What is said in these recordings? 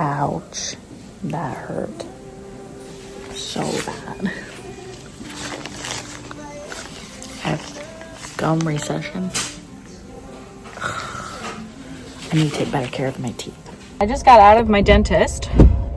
Ouch, that hurt so bad. I have gum recession. I need to take better care of my teeth. I just got out of my dentist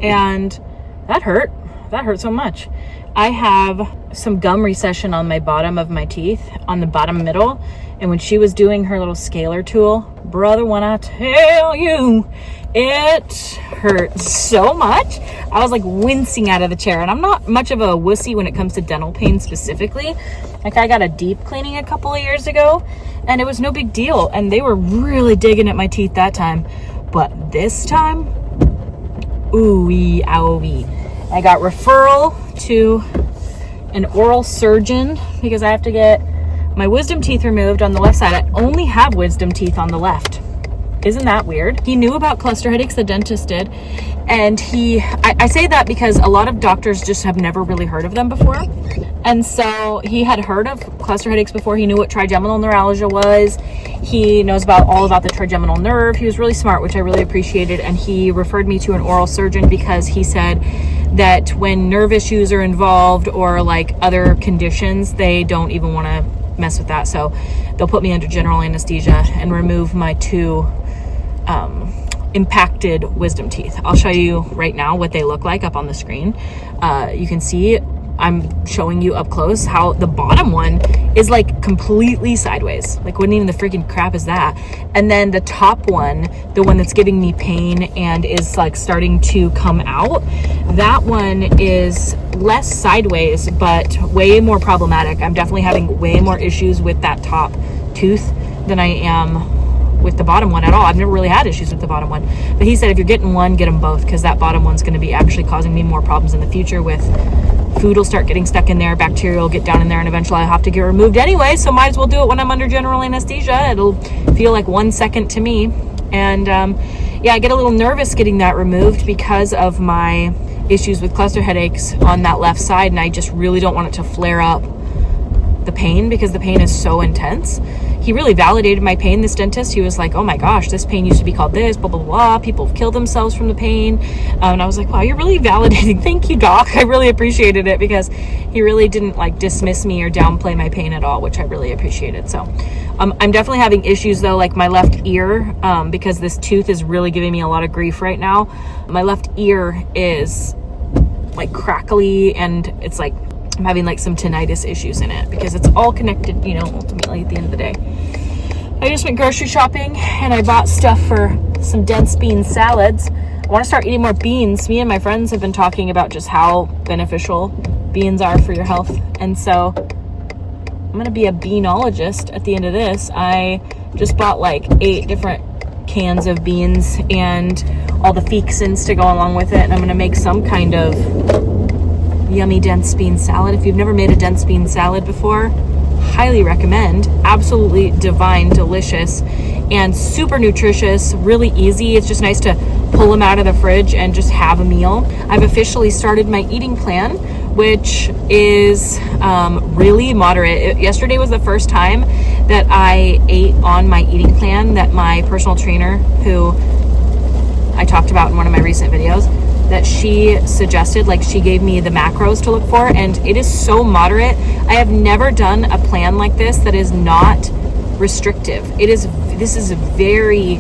and that hurt. That hurt so much. I have some gum recession on my bottom of my teeth, on the bottom middle. And when she was doing her little scaler tool, brother, when I tell you, it hurt so much. I was like wincing out of the chair, and I'm not much of a wussy when it comes to dental pain specifically. Like, I got a deep cleaning a couple of years ago and it was no big deal. And they were really digging at my teeth that time. But this time, ooh-wee, ow-wee. I got referral to an oral surgeon because I have to get my wisdom teeth removed on the left side. I only have wisdom teeth on the left. Isn't that weird? He knew about cluster headaches, the dentist did. And I say that because a lot of doctors just have never really heard of them before. And so he had heard of cluster headaches before. He knew what trigeminal neuralgia was. He knows all about the trigeminal nerve. He was really smart, which I really appreciated. And he referred me to an oral surgeon because he said that when nerve issues are involved or like other conditions, they don't even want to mess with that. So they'll put me under general anesthesia and remove my two impacted wisdom teeth. I'll show you right now what they look like up on the screen. You can see I'm showing you up close how the bottom one is like completely sideways. Like, what even the freaking crap is that? And then the top one, the one that's giving me pain and is like starting to come out, that one is less sideways but way more problematic. I'm definitely having way more issues with that top tooth than I am with the bottom one at all. I've never really had issues with the bottom one, but he said if you're getting one, get them both, because that bottom one's going to be actually causing me more problems in the future with food will start getting stuck in there, bacteria will get down in there, and eventually I'll have to get removed anyway, so might as well do it when I'm under general anesthesia. It'll feel like 1 second to me. And yeah, I get a little nervous getting that removed because of my issues with cluster headaches on that left side, and I just really don't want it to flare up the pain because the pain is so intense. He really validated my pain, this dentist. He was like, oh my gosh, this pain used to be called this, blah, blah, blah. People have killed themselves from the pain. And I was like, wow, you're really validating. Thank you, doc. I really appreciated it because he really didn't like dismiss me or downplay my pain at all, which I really appreciated. So I'm definitely having issues though, like my left ear, because this tooth is really giving me a lot of grief right now. My left ear is like crackly, and it's like I'm having like some tinnitus issues in it because it's all connected, you know, ultimately at the end of the day. I just went grocery shopping and I bought stuff for some dense bean salads. I want to start eating more beans. Me and my friends have been talking about just how beneficial beans are for your health. And so I'm going to be a beanologist at the end of this. I just bought like 8 different cans of beans and all the fixins to go along with it. And I'm going to make some kind of yummy dense bean salad. If you've never made a dense bean salad before, highly recommend. Absolutely divine, delicious, and super nutritious, really easy. It's just nice to pull them out of the fridge and just have a meal. I've officially started my eating plan, which is really moderate. Yesterday was the first time that I ate on my eating plan that my personal trainer, who I talked about in one of my recent videos, that she suggested, like she gave me the macros to look for, and it is so moderate. I have never done a plan like this that is not restrictive. This is very,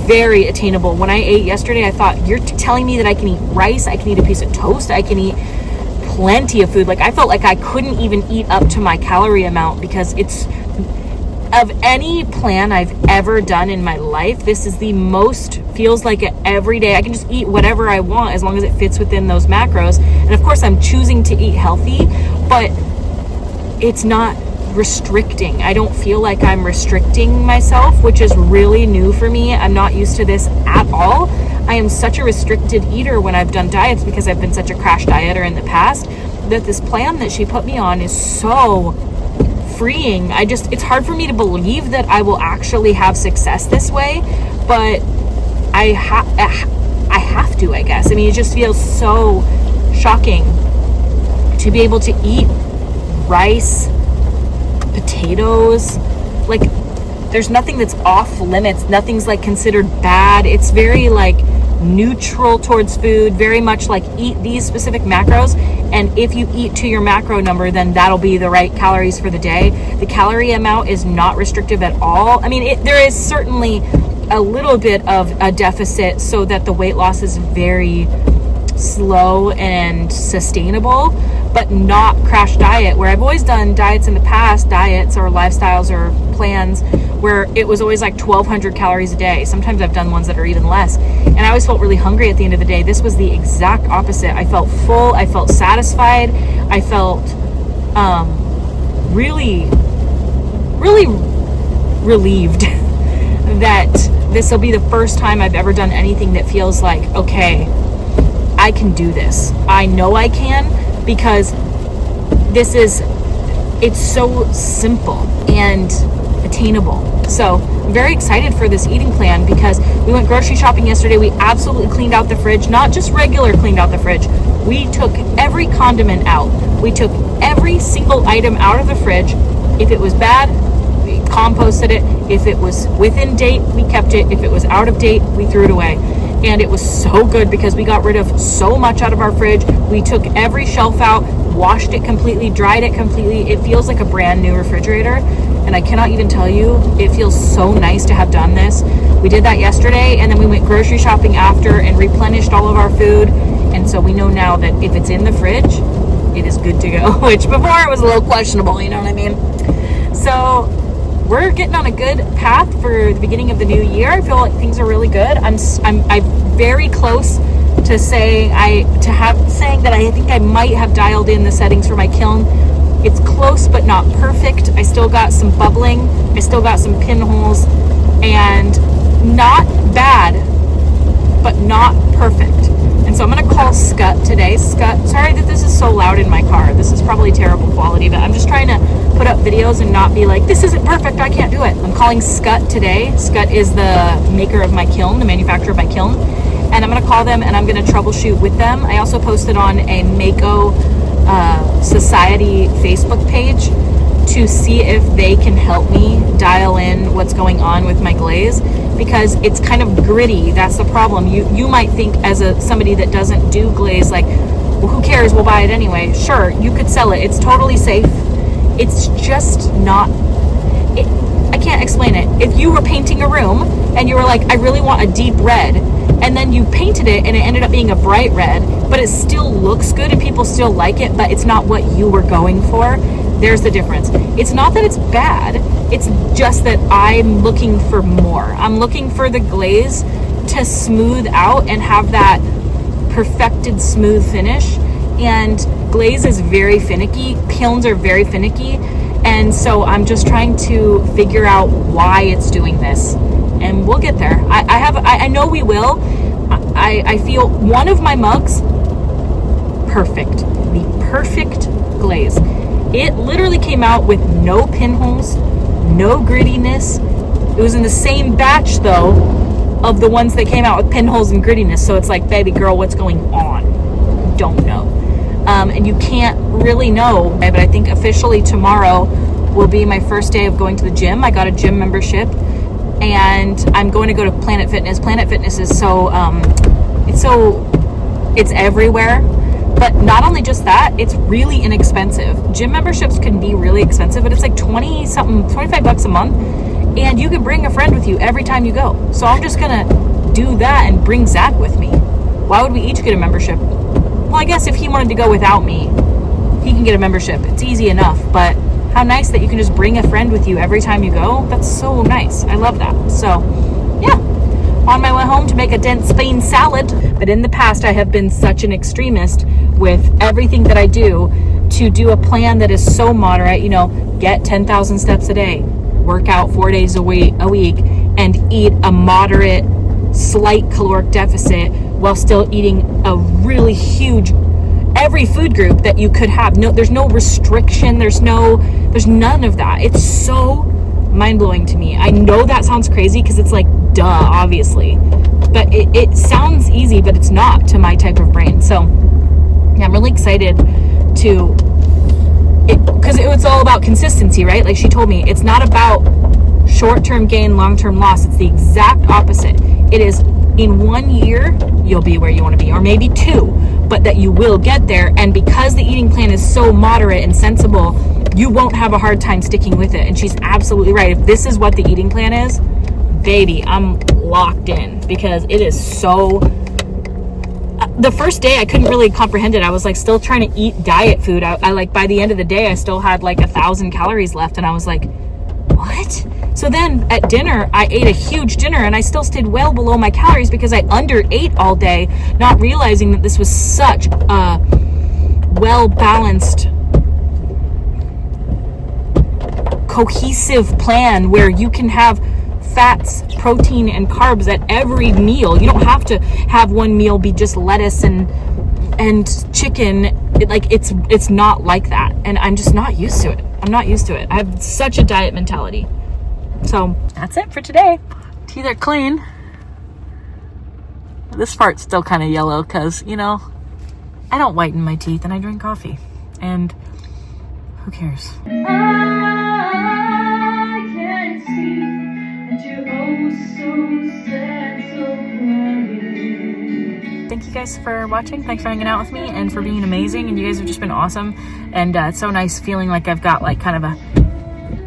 very attainable. When I ate yesterday, I thought, you're telling me that I can eat rice, I can eat a piece of toast, I can eat plenty of food. Like I felt like I couldn't even eat up to my calorie amount because it's, of any plan I've ever done in my life, this is the most, feels like it every day. I can just eat whatever I want as long as it fits within those macros. And of course I'm choosing to eat healthy, but it's not restricting. I don't feel like I'm restricting myself, which is really new for me. I'm not used to this at all. I am such a restricted eater when I've done diets because I've been such a crash dieter in the past, that this plan that she put me on is so freeing. It's hard for me to believe that I will actually have success this way, but I have to, I guess. I mean, it just feels so shocking to be able to eat rice, potatoes, like there's nothing that's off limits. Nothing's like considered bad. It's very like neutral towards food, very much like eat these specific macros, and if you eat to your macro number, then that'll be the right calories for the day. The calorie amount is not restrictive at all. I mean, there is certainly a little bit of a deficit so that the weight loss is very slow and sustainable, but not crash diet, where I've always done diets in the past, diets or lifestyles or plans where it was always like 1,200 calories a day. Sometimes I've done ones that are even less, and I always felt really hungry at the end of the day. This was the exact opposite. I felt full, I felt satisfied, I felt really, really relieved that this will be the first time I've ever done anything that feels like, okay, I can do this. I know I can, because it's so simple and attainable. So I'm very excited for this eating plan because we went grocery shopping yesterday. We absolutely cleaned out the fridge, not just regular cleaned out the fridge. We took every condiment out. We took every single item out of the fridge. If it was bad, we composted it. If it was within date, we kept it. If it was out of date, we threw it away. And it was so good because we got rid of so much out of our fridge. We took every shelf out, washed it completely, dried it completely. It feels like a brand new refrigerator. And I cannot even tell you, it feels so nice to have done this. We did that yesterday, and then we went grocery shopping after and replenished all of our food. And so we know now that if it's in the fridge, it is good to go, which before it was a little questionable, you know what I mean? So we're getting on a good path for the beginning of the new year. I feel like things are really good. I'm very close to saying that I think I might have dialed in the settings for my kiln. It's close but not perfect. I still got some bubbling. I still got some pinholes, and not bad, but not perfect. And And so I'm gonna call Scott today. Scott, sorry that this is so loud in my car. This is probably terrible quality, but I'm just trying to put up videos and not be like, this isn't perfect, I can't do it. I'm calling Scott today. Scott is the maker of my kiln, the manufacturer of my kiln. And I'm gonna call them and I'm gonna troubleshoot with them. I also posted on a Mako Society Facebook page to see if they can help me dial in what's going on with my glaze, because it's kind of gritty. That's the problem. You might think as somebody that doesn't do glaze, like, well, who cares, we'll buy it anyway. Sure, you could sell it, it's totally safe. It's just not, I can't explain it. If you were painting a room and you were like, I really want a deep red, and then you painted it and it ended up being a bright red, but it still looks good and people still like it, but it's not what you were going for, there's the difference. It's not that it's bad, it's just that I'm looking for more. I'm looking for the glaze to smooth out and have that perfected smooth finish. And glaze is very finicky, kilns are very finicky, and so I'm just trying to figure out why it's doing this, and we'll get there. I know we will. I feel one of my mugs, perfect, the perfect glaze. It literally came out with no pinholes, no grittiness. It was in the same batch though of the ones that came out with pinholes and grittiness, so it's like, baby girl, what's going on? Don't know. And you can't really know, but I think officially tomorrow will be my first day of going to the gym. I got a gym membership and I'm going to go to Planet Fitness. Planet Fitness is it's everywhere, but not only just that, it's really inexpensive. Gym memberships can be really expensive, but it's like 25 bucks a month, and you can bring a friend with you every time you go. So I'm just gonna do that and bring Zach with me. Why would we each get a membership? Well, I guess if he wanted to go without me, he can get a membership. It's easy enough, but how nice that you can just bring a friend with you every time you go. That's so nice. I love that. So, yeah. On my way home to make a dense bean salad. But in the past, I have been such an extremist with everything that I do to do a plan that is so moderate, get 10,000 steps a day, work out 4 days a week, and eat a moderate, slight caloric deficit while still eating a really huge, every food group that you could have. No, there's no restriction. There's none of that. It's so mind-blowing to me. I know that sounds crazy because it's like, duh, obviously, but it sounds easy, but it's not to my type of brain. So yeah, I'm really excited because it's all about consistency, right? Like she told me, it's not about short-term gain, long-term loss. It's the exact opposite. It is in 1 year, you'll be where you want to be, or maybe 2, but that you will get there. And because the eating plan is so moderate and sensible, you won't have a hard time sticking with it. And she's absolutely right. If this is what the eating plan is, baby, I'm locked in, because it is so... The first day I couldn't really comprehend it. I was like still trying to eat diet food. I like by the end of the day I still had like 1,000 calories left, and I was like, what? So then at dinner I ate a huge dinner and I still stayed well below my calories because I underate all day, not realizing that this was such a well-balanced, cohesive plan where you can have fats, protein, and carbs at every meal. You don't have to have one meal be just lettuce and chicken. It's not like that, and I'm just not used to it. I'm not used to it. I have such a diet mentality. So that's it for today. Teeth are clean. This part's still kind of yellow because, I don't whiten my teeth and I drink coffee, and who cares? Thank you guys for watching. Thanks for hanging out with me and for being amazing. And you guys have just been awesome. And it's so nice feeling like I've got like kind of a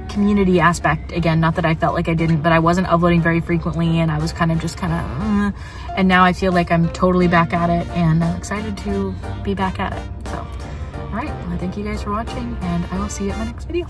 community aspect again. Not that I felt like I didn't, but I wasn't uploading very frequently, and I was kind of and now I feel like I'm totally back at it, and I'm excited to be back at it. So, all right. Well, thank you guys for watching, and I will see you in my next video.